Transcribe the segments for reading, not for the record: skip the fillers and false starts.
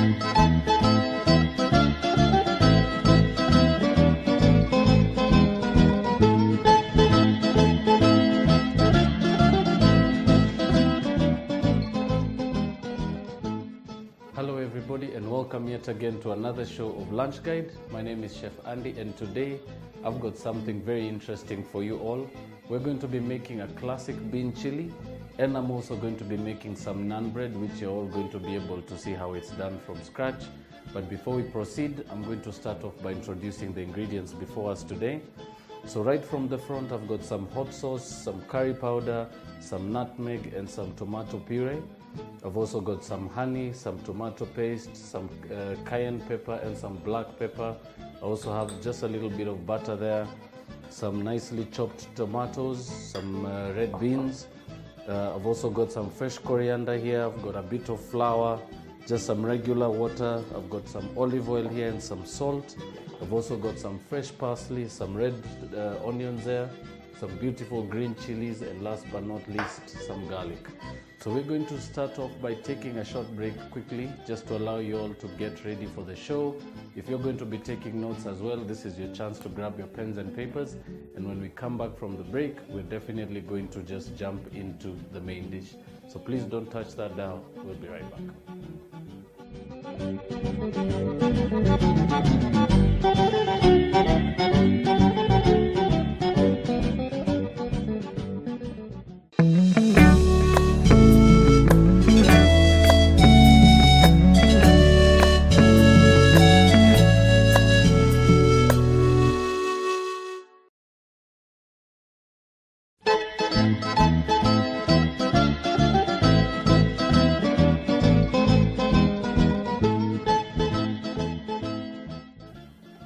Hello everybody and welcome yet again to another show of Lunch Guide. My name is Chef Andy and today I've got something very interesting for you all. We're going to be making a classic bean chili and I'm also going to be making some naan bread which you're all going to be able to see how it's done from scratch. But before we proceed, I'm going to start off by introducing the ingredients before us today. So right from the front I've got some hot sauce, some curry powder, some nutmeg and some tomato puree. I've also got some honey, some tomato paste, some cayenne pepper and some black pepper. I also have just a little bit of butter there, some nicely chopped tomatoes, some red beans. I've also got some fresh coriander here. I've got a bit of flour, just some regular water. I've got some olive oil here and some salt. I've also got some fresh parsley, some red onions there, some beautiful green chilies, and last but not least, some garlic. So we're going to start off by taking a short break quickly, just to allow you all to get ready for the show. If you're going to be taking notes as well, this is your chance to grab your pens and papers. And when we come back from the break, we're definitely going to just jump into the main dish. So please don't touch that dial. We'll be right back.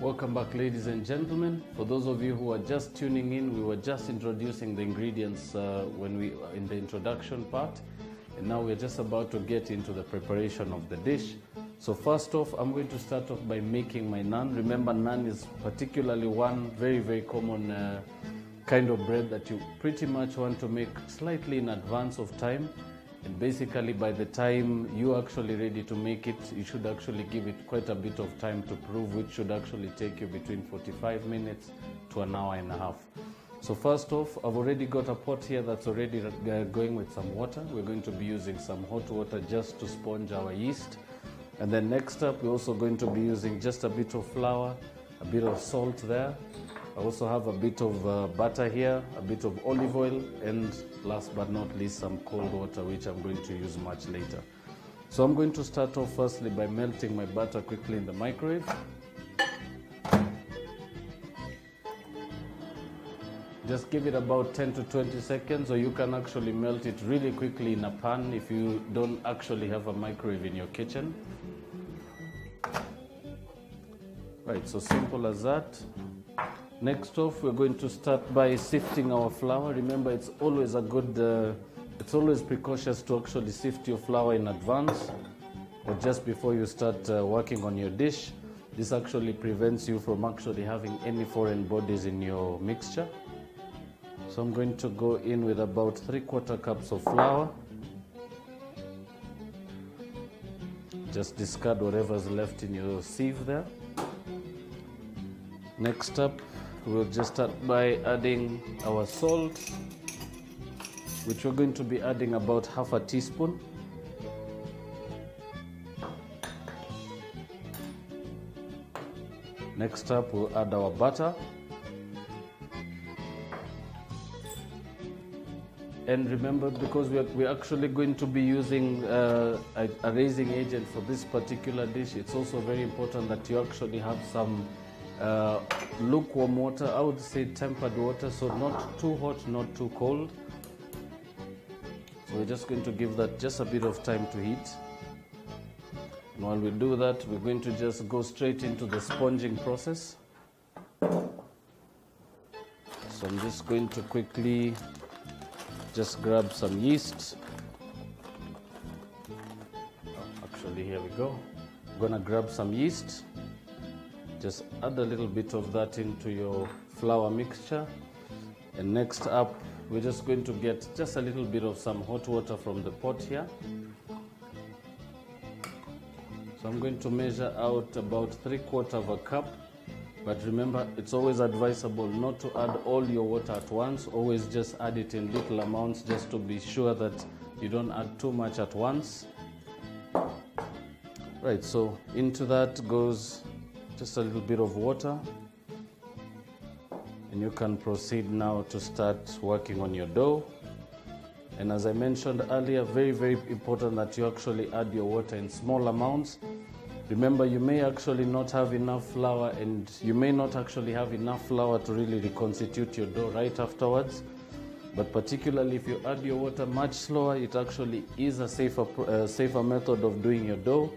Welcome back, ladies and gentlemen. For those of you who are just tuning in, we were just introducing the ingredients when we were in the introduction part, and now we're just about to get into the preparation of the dish. So first off, I'm going to start off by making my naan. Remember, naan is particularly one very common kind of bread that you pretty much want to make slightly in advance of time. And basically, by the time you're actually ready to make it, you should actually give it quite a bit of time to prove, which should actually take you between 45 minutes to an hour and a half. So first off, I've already got a pot here that's already going with some water. We're going to be using some hot water just to sponge our yeast. And then next up, we're also going to be using just a bit of flour, a bit of salt there. I also have a bit of butter here, a bit of olive oil, and last but not least, some cold water, which I'm going to use much later. So I'm going to start off firstly by melting my butter quickly in the microwave. Just give it about 10 to 20 seconds, or you can actually melt it really quickly in a pan if you don't actually have a microwave in your kitchen. Right, so simple as that. Next off, we're going to start by sifting our flour. Remember, it's always precautious to actually sift your flour in advance or just before you start working on your dish. This actually prevents you from actually having any foreign bodies in your mixture. So I'm going to go in with about 3/4 cups of flour. Just discard whatever's left in your sieve there. Next up, we'll just start by adding our salt, which we're going to be adding about 1/2 teaspoon. Next up, we'll add our butter. And remember, because we're actually going to be using a raising agent for this particular dish, it's also very important that you actually have some lukewarm water. I would say tempered water, so not too hot, not too cold. So we're just going to give that just a bit of time to heat. And while we do that, we're going to just go straight into the sponging process. So I'm just going to quickly just grab some yeast. Actually, here we go. I'm gonna grab some yeast. Just add a little bit of that into your flour mixture. And next up, we're just going to get just a little bit of some hot water from the pot here. So So I'm going to measure out about 3/4 of a cup. But remember, it's always advisable not to add all your water at once. Always just add it in little amounts just to be sure that you don't add too much at once. Right, so into that goes just a little bit of water. And you can proceed now to start working on your dough. And as I mentioned earlier, very, very important that you actually add your water in small amounts. Remember, you may actually not have enough flour, and you may not actually have enough flour to really reconstitute your dough right afterwards. But particularly if you add your water much slower, it actually is a safer method of doing your dough,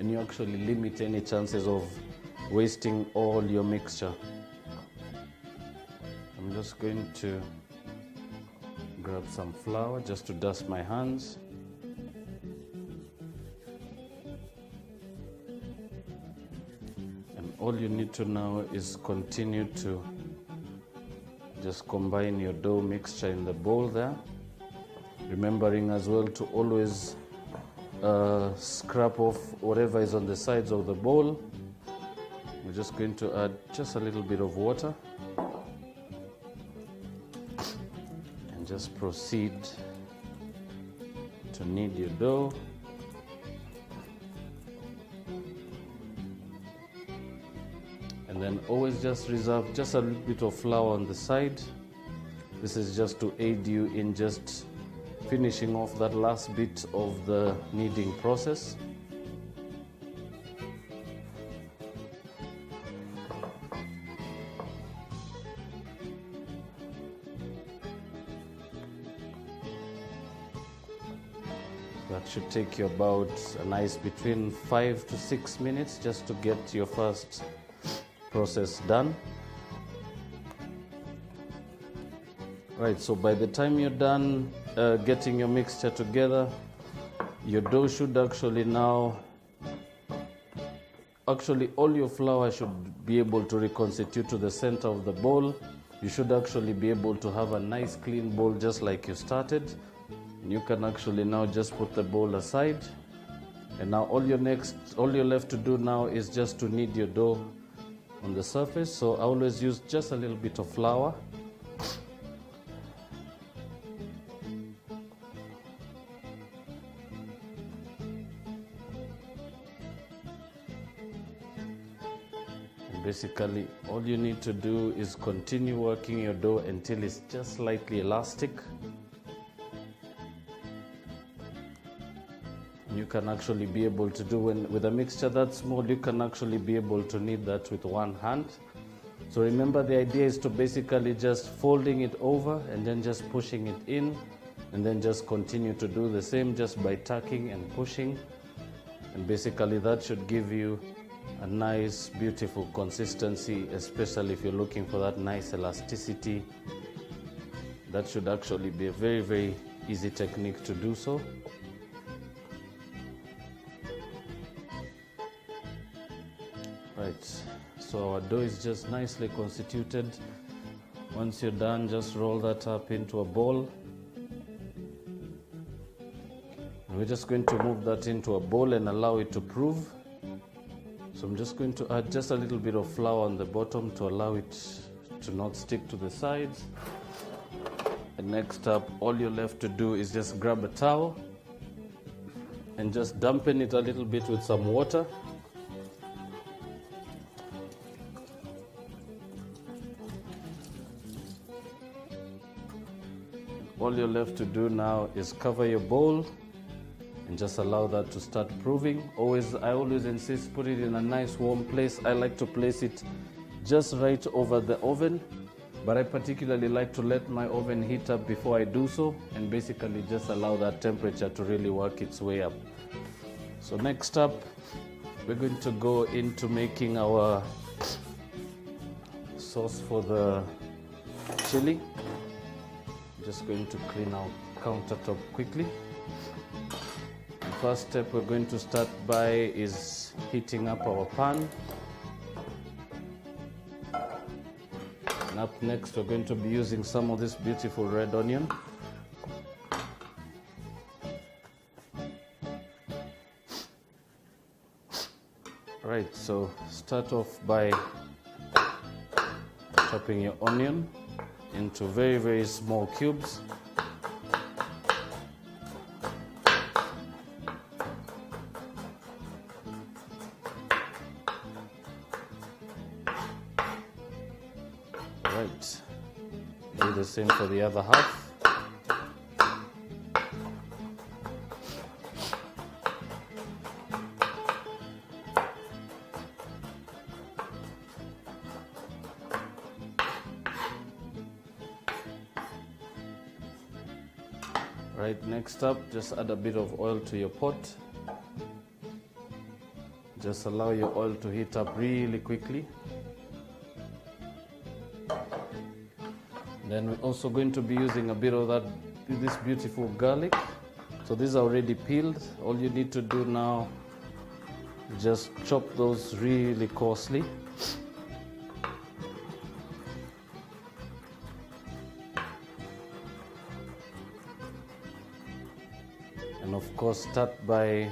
and you actually limit any chances of wasting all your mixture. I'm just going to grab some flour just to dust my hands. All you need to now is continue to just combine your dough mixture in the bowl there. Remembering as well to always scrap off whatever is on the sides of the bowl. We're just going to add just a little bit of water and just proceed to knead your dough. And then always just reserve just a little bit of flour on the side. This is just to aid you in just finishing off that last bit of the kneading process. That should take you about a nice between 5 to 6 minutes just to get your first process done. Right, so by the time you're done getting your mixture together, your dough should actually now, all your flour should be able to reconstitute to the center of the bowl. You should actually be able to have a nice clean bowl just like you started. And you can actually now just put the bowl aside. And now all you're left to do now is just to knead your dough on the surface. So I always use just a little bit of flour. And basically all you need to do is continue working your dough until it's just slightly elastic. You can actually be able to do, with a mixture that small, you can actually be able to knead that with one hand. So remember, the idea is to basically just folding it over and then just pushing it in, and then just continue to do the same just by tucking and pushing. And basically that should give you a nice, beautiful consistency, especially if you're looking for that nice elasticity. That should actually be a very, very easy technique to do so. Right, so our dough is just nicely constituted. Once you're done, just roll that up into a bowl. And we're just going to move that into a bowl and allow it to prove. So I'm just going to add just a little bit of flour on the bottom to allow it to not stick to the sides. And next up, all you're left to do is just grab a towel and just dampen it a little bit with some water. All you're left to do now is cover your bowl and just allow that to start proving. I always insist, put it in a nice warm place. I like to place it just right over the oven, but I particularly like to let my oven heat up before I do so, and basically just allow that temperature to really work its way up. So next up, we're going to go into making our sauce for the chili. Just going to clean our countertop quickly. The first step we're going to start by is heating up our pan. And up next, we're going to be using some of this beautiful red onion. Right, so start off by chopping your onion into very, very small cubes. Right, do the same for the other half. Right, next up, just add a bit of oil to your pot. Just allow your oil to heat up really quickly. Then we're also going to be using a bit of this beautiful garlic. So these are already peeled. All you need to do now, just chop those really coarsely. And of course, start by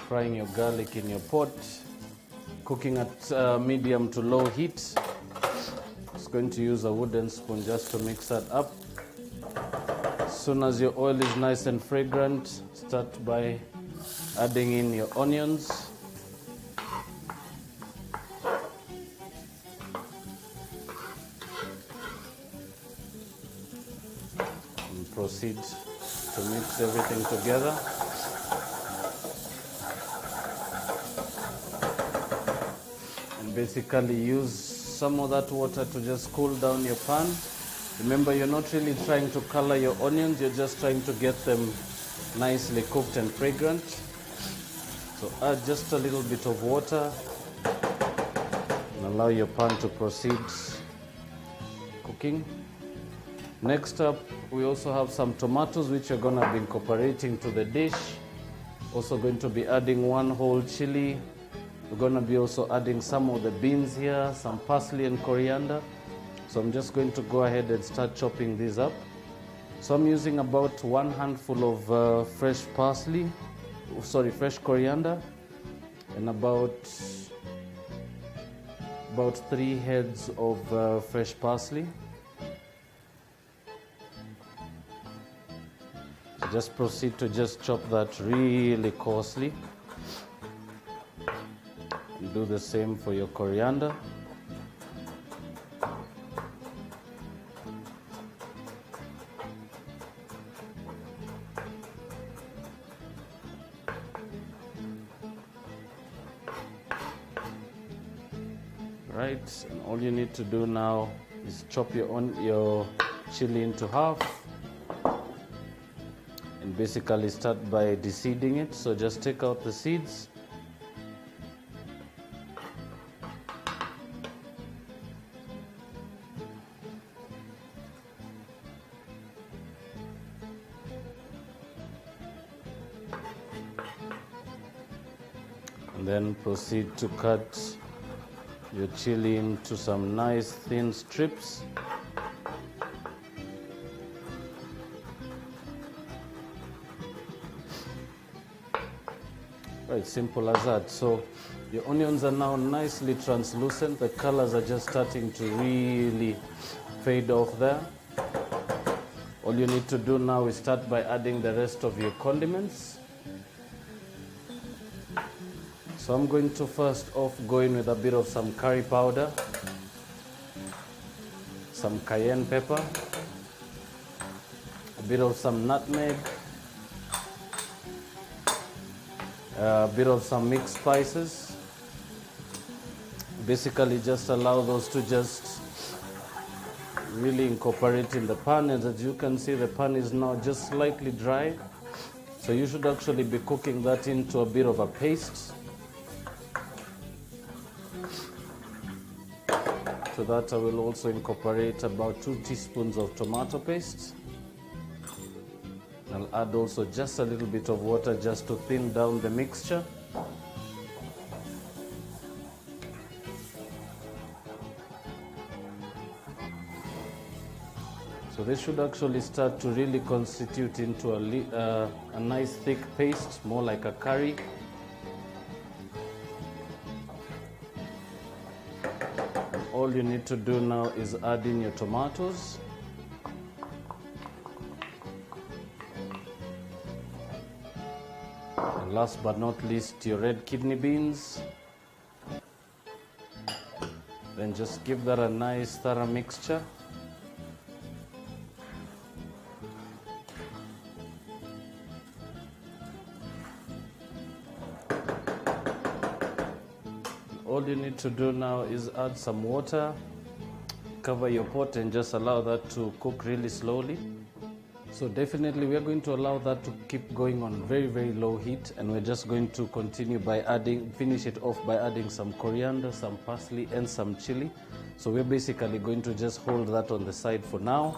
frying your garlic in your pot, cooking at medium to low heat. Just going to use a wooden spoon just to mix that up. As soon as your oil is nice and fragrant, start by adding in your onions. And proceed to mix everything together. And basically use some of that water to just cool down your pan. Remember, you're not really trying to color your onions, you're just trying to get them nicely cooked and fragrant. So add just a little bit of water and allow your pan to proceed cooking. Next up, we also have some tomatoes which you're going to be incorporating to the dish. Also going to be adding one whole chili. We're going to be also adding some of the beans here, some parsley and coriander. So I'm just going to go ahead and start chopping these up. So I'm using about 1 handful of fresh coriander, and about 3 heads of fresh parsley. So just proceed to just chop that really coarsely. And do the same for your coriander. Right, and all you need to do now is chop your chili into half and basically start by de-seeding it. So just take out the seeds. And then proceed to cut your chili into some nice thin strips. Right, simple as that. So your onions are now nicely translucent. The colors are just starting to really fade off there. All you need to do now is start by adding the rest of your condiments. So I'm going to first off go in with a bit of some curry powder, some cayenne pepper, a bit of some nutmeg, a bit of some mixed spices. Basically just allow those to just really incorporate in the pan, and as you can see, the pan is now just slightly dry. So you should actually be cooking that into a bit of a paste. To that I will also incorporate about 2 teaspoons of tomato paste. I'll add also just a little bit of water just to thin down the mixture. So this should actually start to really constitute into a nice thick paste, more like a curry. all you need to do now is add in your tomatoes. And last but not least, your red kidney beans. Then just give that a nice thorough mixture. All you need to do now is add some water, cover your pot and just allow that to cook really slowly. So definitely we are going to allow that to keep going on very, very low heat, and we're just going to continue by finish it off by adding some coriander, some parsley and some chili. So we're basically going to just hold that on the side for now.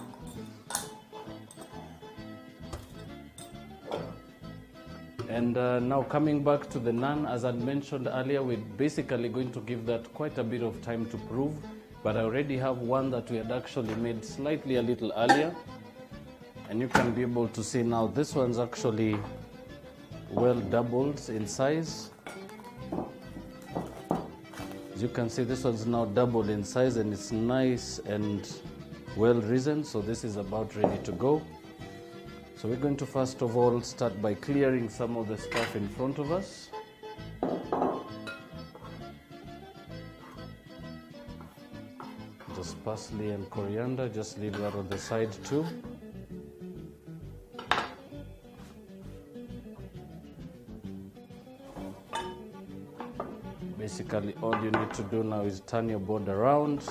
And now coming back to the naan, as I mentioned earlier, we're basically going to give that quite a bit of time to prove, but I already have one that we had actually made slightly a little earlier. And you can be able to see now this one's actually well doubled in size. As you can see, this one's now doubled in size and it's nice and well risen. So this is about ready to go. So we're going to first of all start by clearing some of the stuff in front of us. Just parsley and coriander, just leave that on the side too. Basically all you need to do now is turn your board around.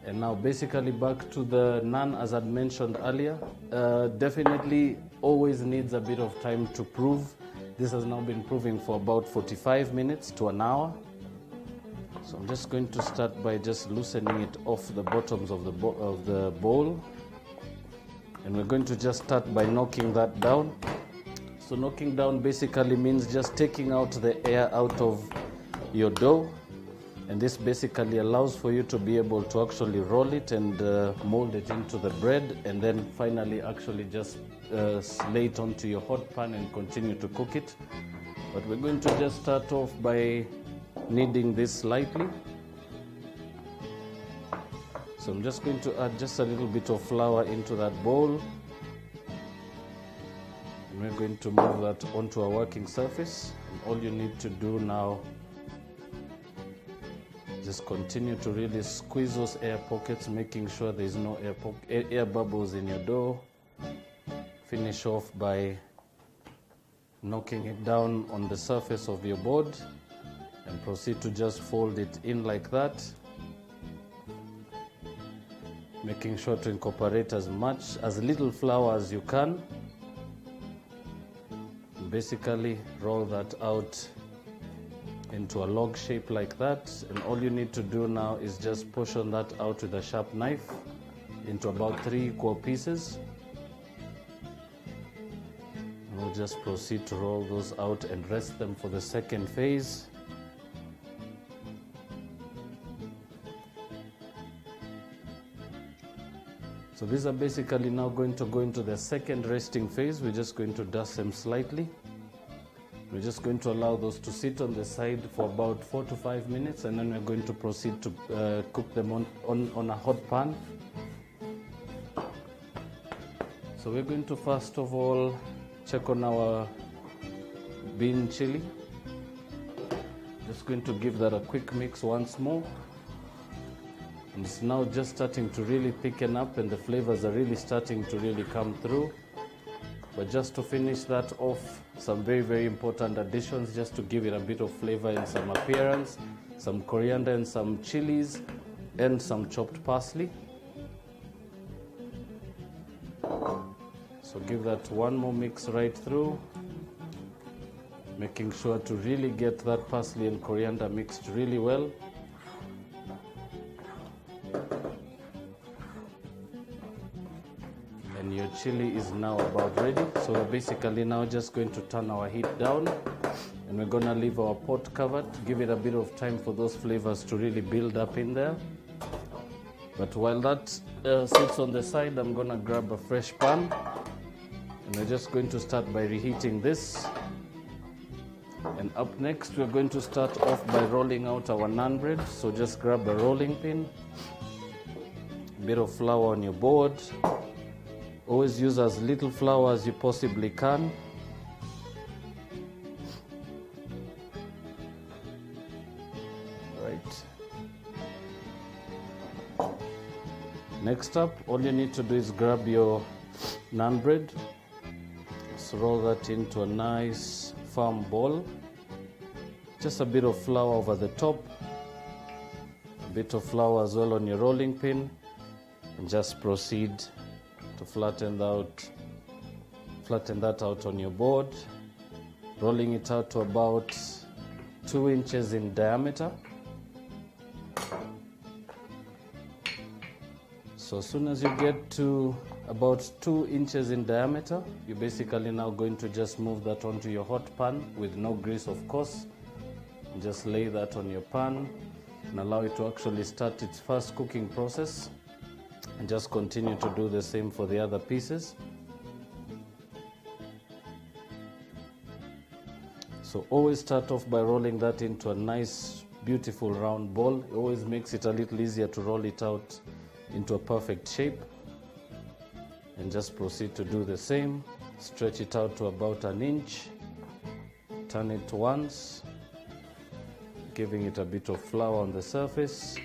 And now basically back to the naan, as I'd mentioned earlier, definitely always needs a bit of time to prove. This has now been proving for about 45 minutes to an hour. So I'm just going to start by just loosening it off the bottoms of the bowl. And we're going to just start by knocking that down. So knocking down basically means just taking out the air out of your dough. And this basically allows for you to be able to actually roll it and mold it into the bread, and then finally actually just lay it onto your hot pan and continue to cook it. But we're going to just start off by kneading this slightly. So I'm just going to add just a little bit of flour into that bowl. And we're going to move that onto our working surface. And all you need to do now, just continue to really squeeze those air pockets, making sure there's no air bubbles in your dough. Finish off by knocking it down on the surface of your board and proceed to just fold it in like that, making sure to incorporate as little flour as you can. Basically roll that out into a log shape like that, and all you need to do now is just portion that out with a sharp knife into about 3 equal pieces. We'll just proceed to roll those out and rest them for the second phase. So these are basically now going to go into the second resting phase. We're just going to dust them slightly. We're just going to allow those to sit on the side for about 4 to 5 minutes, and then we're going to proceed to cook them on a hot pan. So we're going to first of all check on our bean chili. Just going to give that a quick mix once more. And it's now just starting to really thicken up, and the flavors are really starting to really come through. But just to finish that off, some very, very important additions just to give it a bit of flavor and some appearance. Some coriander and some chilies and some chopped parsley. So give that one more mix right through, making sure to really get that parsley and coriander mixed really well. And your chili is now about ready. So we're basically now just going to turn our heat down, and we're going to leave our pot covered, give it a bit of time for those flavors to really build up in there. But while that sits on the side, I'm going to grab a fresh pan, and we're just going to start by reheating this. And up next, we're going to start off by rolling out our naan bread. So just grab a rolling pin, a bit of flour on your board. Always use as little flour as you possibly can. Right. Next up, all you need to do is grab your naan bread. Just roll that into a nice firm ball. Just a bit of flour over the top, a bit of flour as well on your rolling pin, and just proceed to flatten that out on your board, rolling it out to about 2 inches in diameter. So as soon as you get to about 2 inches in diameter, you're basically now going to just move that onto your hot pan with no grease, of course. Just lay that on your pan and allow it to actually start its first cooking process, and just continue to do the same for the other pieces. So always start off by rolling that into a nice beautiful round ball. It always makes it a little easier to roll it out into a perfect shape, and just proceed to do the same. Stretch it out to about 1 inch, turn it once, giving it a bit of flour on the surface,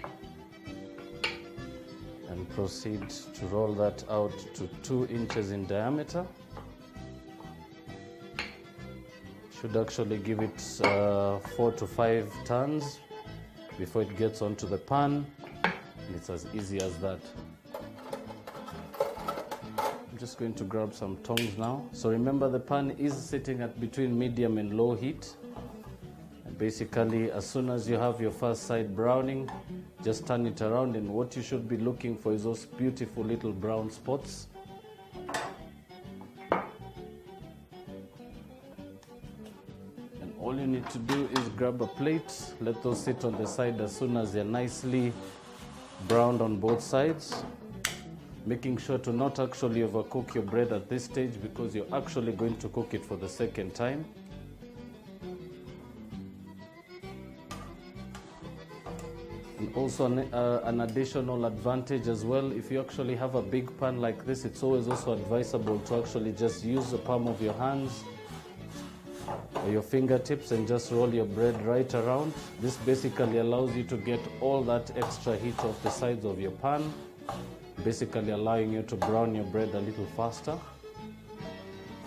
and proceed to roll that out to 2 inches in diameter. Should actually give it 4 to 5 turns before it gets onto the pan, and it's as easy as that. I'm just going to grab some tongs now. So remember, the pan is sitting at between medium and low heat. And basically, as soon as you have your first side browning, just turn it around, and what you should be looking for is those beautiful little brown spots. And all you need to do is grab a plate, let those sit on the side as soon as they're nicely browned on both sides. Making sure to not actually overcook your bread at this stage, because you're actually going to cook it for the second time. And also an additional advantage as well, if you actually have a big pan like this, it's always also advisable to actually just use the palm of your hands or your fingertips and just roll your bread right around. This basically allows you to get all that extra heat off the sides of your pan, basically allowing you to brown your bread a little faster.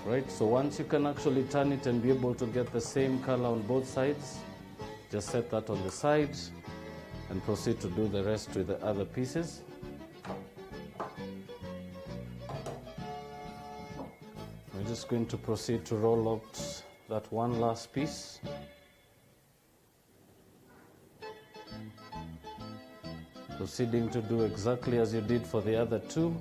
Right, so once you can actually turn it and be able to get the same color on both sides, just set that on the side and proceed to do the rest with the other pieces. We're just going to proceed to roll out that one last piece. Proceeding to do exactly as you did for the other two.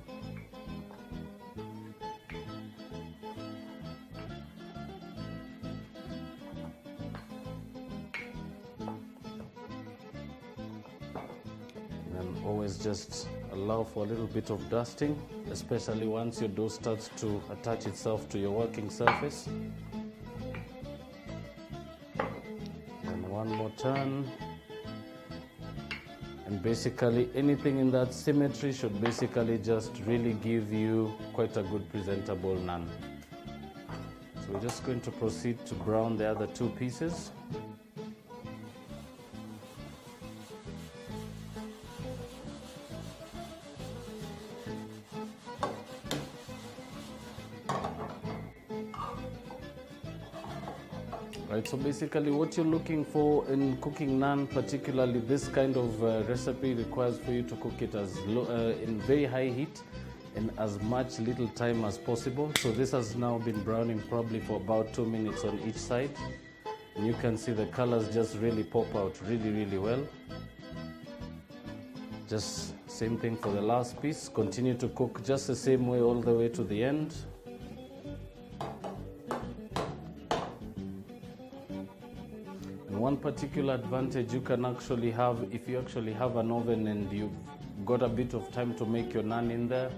And always just allow for a little bit of dusting, especially once your dough starts to attach itself to your working surface. And one more turn. And basically anything in that symmetry should basically just really give you quite a good presentable naan. So we're just going to proceed to brown the other two pieces. Right, so basically what you're looking for in cooking naan, particularly this kind of recipe, requires for you to cook it as low, in very high heat and as much little time as possible. So this has now been browning probably for about 2 minutes on each side. And you can see the colors just really pop out really well. Just same thing for the last piece. Continue to cook just the same way all the way to the end. One particular advantage you can actually have if you actually have an oven and you've got a bit of time to make your naan in there,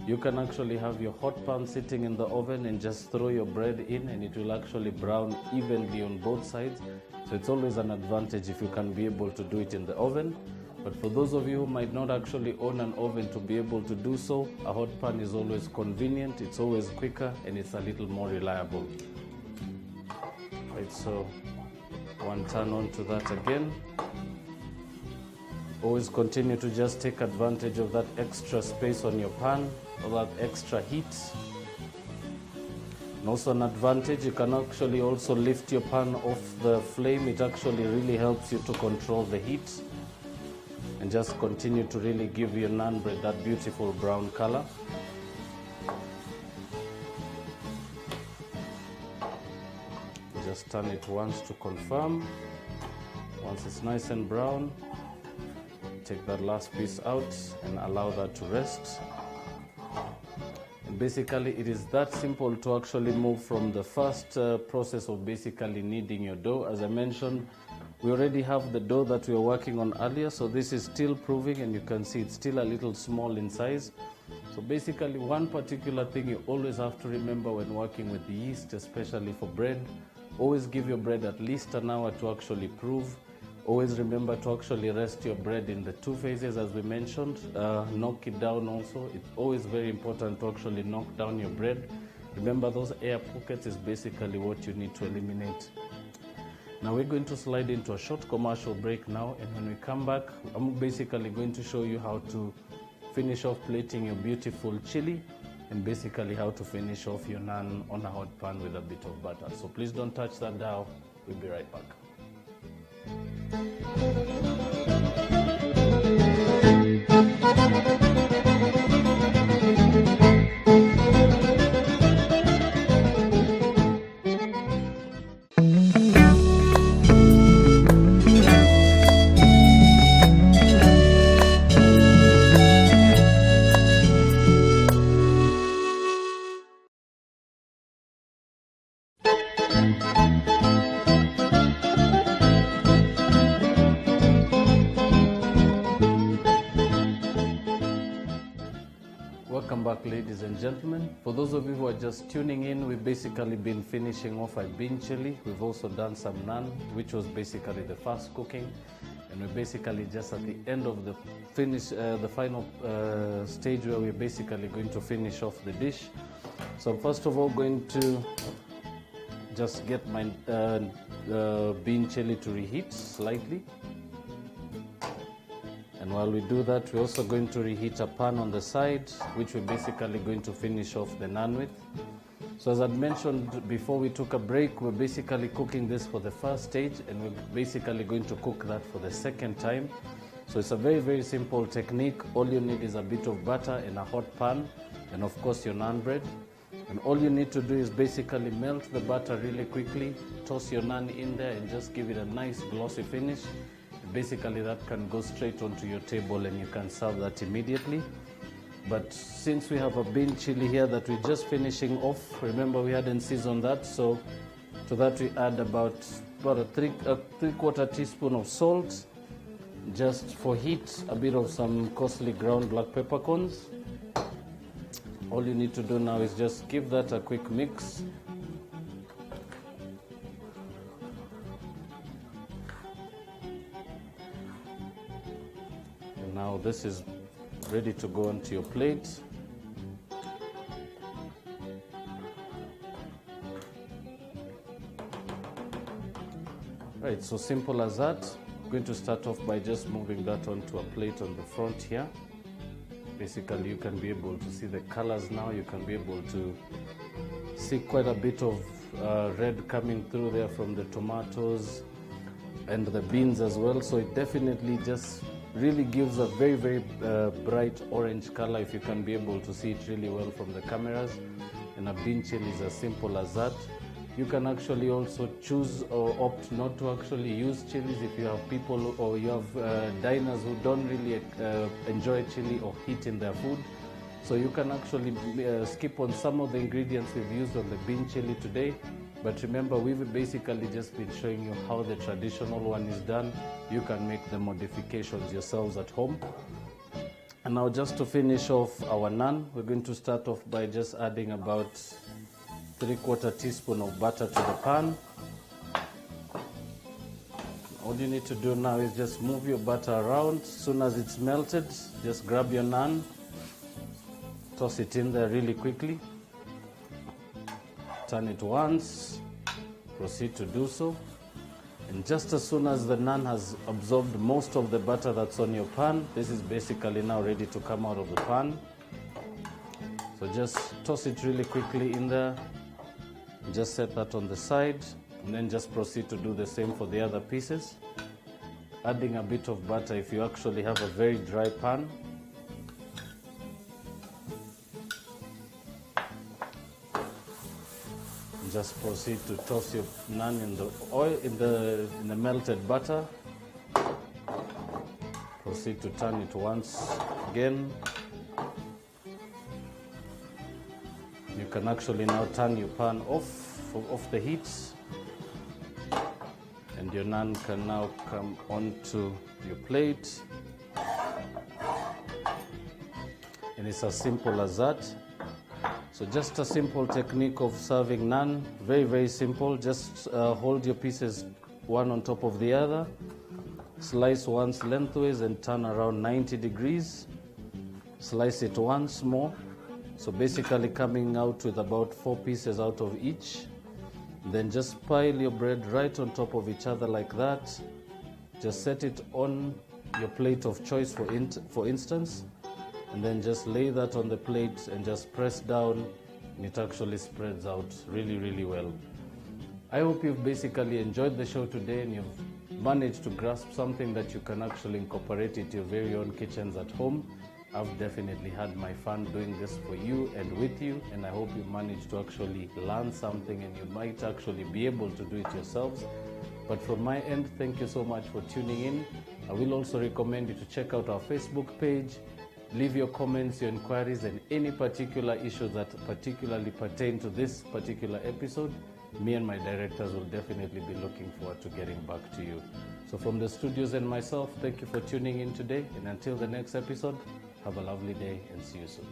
You can actually have your hot pan sitting in the oven and just throw your bread in, and it will actually brown evenly on both sides. So it's always an advantage if you can be able to do it in the oven. But for those of you who might not actually own an oven to be able to do so, a hot pan is always convenient, it's always quicker, and it's a little more reliable. Right, so one turn on to that again. Always continue to just take advantage of that extra space on your pan, or that extra heat. And also an advantage, you can actually also lift your pan off the flame. It actually really helps you to control the heat. And just continue to really give your naan bread that beautiful brown color. Just turn it once to confirm. Once it's nice and brown, take that last piece out and allow that to rest. And basically it is that simple to actually move from the first process of basically kneading your dough. As I mentioned, we already have the dough that we were working on earlier, so this is still proving, and you can see it's still a little small in size. So basically one particular thing you always have to remember when working with the yeast, especially for bread, always give your bread at least an hour to actually prove. Always remember to actually rest your bread in the 2 phases as we mentioned. Knock it down also. It's always very important to actually knock down your bread. Remember, those air pockets is basically what you need to eliminate. Now we're going to slide into a short commercial break now, and when we come back, I'm basically going to show you how to finish off plating your beautiful chili, and basically how to finish off your naan on a hot pan with a bit of butter. So please don't touch that dial. We'll be right back. Welcome back, ladies and gentlemen. For those of you who are just tuning in, we've basically been finishing off our bean chili. We've also done some naan, which was basically the fast cooking, and we're basically just at the end of the the final stage where we're basically going to finish off the dish. So first of all, going to just get my bean chili to reheat slightly. And while we do that, we're also going to reheat a pan on the side, which we're basically going to finish off the naan with. So as I mentioned before we took a break, we're basically cooking this for the first stage, and we're basically going to cook that for the second time. So it's a very, very simple technique. All you need is a bit of butter in a hot pan, and of course your naan bread. And all you need to do is basically melt the butter really quickly, toss your naan in there, and just give it a nice glossy finish. Basically that can go straight onto your table and you can serve that immediately. But since we have a bean chili here that we're just finishing off, remember we hadn't seasoned that, so to that we add about a three-quarter teaspoon of salt, just for heat, a bit of some costly ground black peppercorns. All you need to do now is just give that a quick mix. Now this is ready to go onto your plate. Right, so simple as that. I'm going to start off by just moving that onto a plate on the front here. Basically you can be able to see the colors now. You can be able to see quite a bit of red coming through there from the tomatoes and the beans as well. So it definitely just really gives a very, very bright orange color, if you can be able to see it really well from the cameras. And a bean chili is as simple as that. You can actually also choose or opt not to actually use chilies if you have people or you have diners who don't really enjoy chili or heat in their food. So you can actually skip on some of the ingredients we've used on the bean chili today. But remember, we've basically just been showing you how the traditional one is done. You can make the modifications yourselves at home. And now just to finish off our naan, we're going to start off by just adding about 3/4 teaspoon of butter to the pan. All you need to do now is just move your butter around. As soon as it's melted, just grab your naan, toss it in there really quickly, turn it once, proceed to do so. And just as soon as the naan has absorbed most of the butter that's on your pan, this is basically now ready to come out of the pan. So just toss it really quickly in there, just set that on the side, and then just proceed to do the same for the other pieces. Adding a bit of butter if you actually have a very dry pan. Just proceed to toss your naan in the oil, in the melted butter. Proceed to turn it once again. You can actually now turn your pan off the heat, and your naan can now come onto your plate. And it's as simple as that. So just a simple technique of serving naan, very, very simple. Just hold your pieces one on top of the other, slice once lengthways and turn around 90 degrees. Slice it once more. So basically coming out with about 4 pieces out of each. Then just pile your bread right on top of each other like that. Just set it on your plate of choice for instance. And then just lay that on the plate and just press down, and it actually spreads out really, really well. I hope you've basically enjoyed the show today and you've managed to grasp something that you can actually incorporate into your very own kitchens at home. I've definitely had my fun doing this for you and with you, and I hope you managed to actually learn something and you might actually be able to do it yourselves. But from my end, thank you so much for tuning in. I will also recommend you to check out our Facebook page. Leave your comments, your inquiries, and any particular issues that particularly pertain to this particular episode. Me and my directors will definitely be looking forward to getting back to you. So from the studios and myself, thank you for tuning in today. And until the next episode, have a lovely day and see you soon.